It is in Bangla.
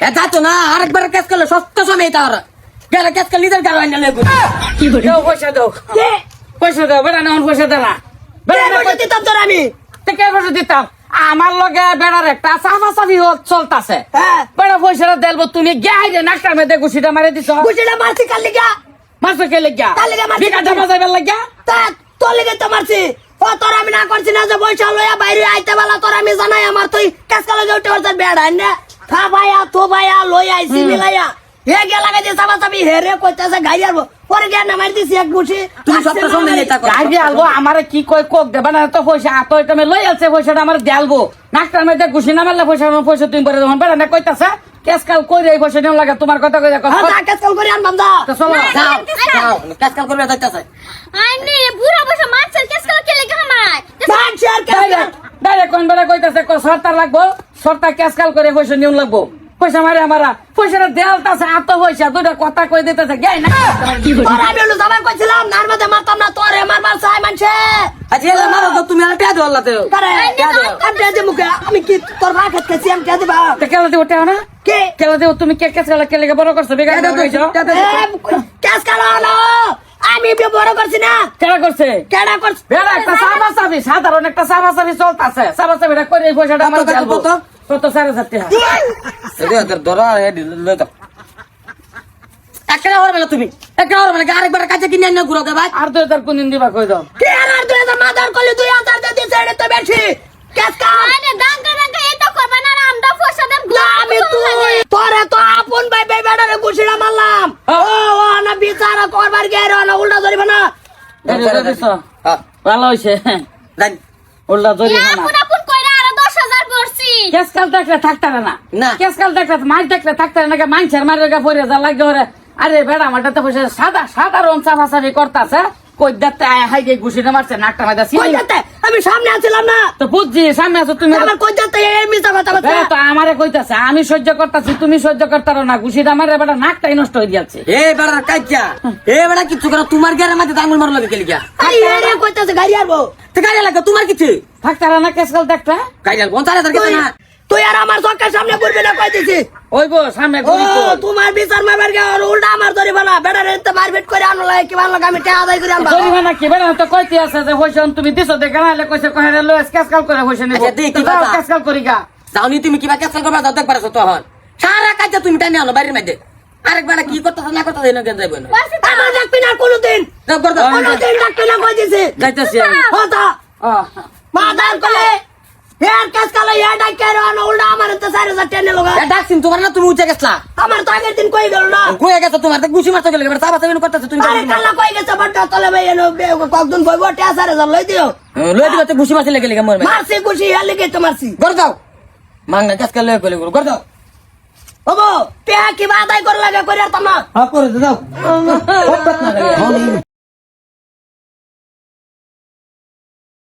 এ যাতো না আরেকবার কেস করলে সত্য সময় তার গেলে কেস করলে নিজের গাড়ি আইনা লেগো কি করে দাও পয়সা দাও পয়সা দাও বেড়া না পয়সা দেলা বেড়া না পয়সা দিতাম তোর আমি কে পয়সা দিতাম আমার লগে বেড়ার একটা সাফাসাফি চলতাছে হ্যাঁ বেড়া পয়সাটা দেলবো তুমি গাই রে নাকটার মধ্যে ঘুষিটা মারে দিছ বুঝিনা মারছি কাল লিগা মাসে কে লাগিয়া কাল লিগা মারছি বিঘা জমা যাইবার লাগিয়া তা তোর লিগে তো মারছি ও তোর আমি না করছি না যে পয়সা লইয়া বাইরে আইতে বেলা তোর আমি জানাই আমার তুই কাজ কালে উঠে উঠে বেড়া না থা ভাইয়া তো ভাইয়া লই আইছি মিলাইয়া হে গেলা গাইতে সাবাসাবি হেরে কইতাছে গাড়ি আরবো পরে গিয়া না মারি দিছি এক ঘুষি তুই সত্য সময় নেতা কর গাড়ি আলবো আমারে কি কই কোক দেবা না তো পয়সা তো এটা আমি লই আলছে পয়সাটা আমার দেলবো নাকটার মধ্যে ঘুষি না মারলে পয়সা তুমি পরে যখন বেড়া না কইতাছে কেস কাল কই এই পয়সা নিও লাগে তোমার কথা কই দেখো কাজ কাল করে আনবাম দা তো চলো যাও যাও কাজ কাল করবে যাইতাছে আইনি বুড়া বসে মাছের কেস করে কেলে কামাই বাদ শেয়ার ডাইরেক্ট কোন বেড়া কইতাছে সরতার লাগবো সরতা কেস কাল করে পয়সা নিও লাগবো পয়সা মারে আমারা পয়সাটা দেলতাছে আত পয়সা দুটা কথা কই দিতেছে গাই না তোর আমি হলো যাবার কইছিলাম নার মধ্যে মারতাম না তোরে মারবার চাই মানছে আজকে এলা মারো তো তুমি আর টিয়া দাও আল্লাহতে করে আমি টিয়া দেব মুখে আমি কি তোর ভাগ খাচ্ছি আমি টিয়া দিবা তো কেলা দিব টেও না কে কেলা দিব তুমি কে কেস কাল কেলে বড় করছো বেগার কইছো কেস কালো না আমি বড় করছি না কেলা করছে কেডা করছ বেড়া একটা সাবাসাবি সাধারণ একটা সাবাসাবি চলতাছে সাবাসাবিটা করে এই পয়সাটা আমার দেলবো কত 7,500 টাকা এদের তোর ধরা হে দিলে তো একটা হওয়ার বেলা তুমি একটা হওয়ার বেলা আরেকবার কাছে কিনে আনি ঘুরো ভাই আর 2000 কোন দিন দিবা কই দাও কে আর 2000 মাদার করলে 2000 দিয়ে দিছে এটা তো বেশি কেস কাল আইনে দাঙ্গা দাঙ্গা এটা করবা না আমরা পয়সা দেব না আমি তুই তোরে তো আপন ভাই ভাই বেড়ারে গুছিড়া মারলাম ও ও না বিচারা করবার গেরো না উল্টা ধরিবে না হ্যাঁ ভালো হইছে জান উল্টা ধরি না আপন আপন কইরা আর 10,000 করছি কেস কাল দেখলে থাকতারে না না। কেস কাল দেখলে মাছ দেখলে থাকতারে না মাংসের মারে গা পড়ে যা লাগে ওরে আরে বেড়া আমারটা তো পয়সা সাধারণ চাফাচাফি করতাছে কই দেখতে হাই গিয়ে ঘুষিটা মারছে নাকটা মাইদা কই যাতে আমি সামনে আছিলাম না তো বুঝছি সামনে আছো তুমি আমার কই যাতে এই মিছা কথা বলছ বেড়া তো আমারে কইতাছে আমি সহ্য করতাছি তুমি সহ্য করতারো না ঘুষিটা মারে বেটা নাকটাই নষ্ট হয়ে যাচ্ছে এ বেড়া কাইচা এ বেড়া কিছু করে তোমার গেরে মধ্যে দাঙ্গুল মারলো গেলি গা আরে এরে কইতাছে গাড়ি আরবো তো গাড়ি লাগা তোমার কিছু থাকতারে না কেস কাল দেখতে গাড়ি আরবো তারে তার কিছু না তুই আর আমার চোখের সামনে ঘুরবি না কই দিছি ওই গো সামনে ও ঘুরি তো তোমার বিচার মারবার গে আর উল্টা আমার ধরিবা না বেড়ারে তো মারপিট করে আনো লাগে কি ভালো আমি টাকা আদায় করে আনবা জরিমানা না কি বেড়া তো কইতে আছে যে পয়সা তুমি দিছো দেখে নাইলে কইছে কহে লো কেস কাল করে পয়সা নিব আচ্ছা, দেই কি কথা? কেস কাল করি গা যাওনি তুমি কিবা ক্যান্সেল করবা দাও দেখ পারছো তখন সারা কাজে তুমি টাইনে আনো বাড়ির মধ্যে আরেকবার কি করতেছ না করতেছ না কেন যাইবো না আমার দেখবি না কোনোদিন দাও কর দাও কোনোদিন ডাকবি না কই দিছি যাইতাছি আমি হতা মাদার কলে হেয়ার কাজ কালে হেয়ার ডাক কেন আনো উল্টা আমার তো 4000 টেনে লগা এ ডাকছিন তোমার না তুমি উঠে গেছলা আমার তো আগের দিন কই গেল না কই গেছে তোমার তো গুছি মারতে গেলে সাবা সাবা করতেছ তুমি আরে কাল্লা কই গেছে বড় তলে ভাই এনো কতদিন কইবো 4000 লই দিও লই দিবা তো গুছি মারতে লেগে মর মারছি গুছি হেয়ার লেগে তো মারছি কর দাও মাংনা কাজ কালে কইলে কর দাও ওবো পে কি বাদাই কর লাগা কইরা তোমা করে দাও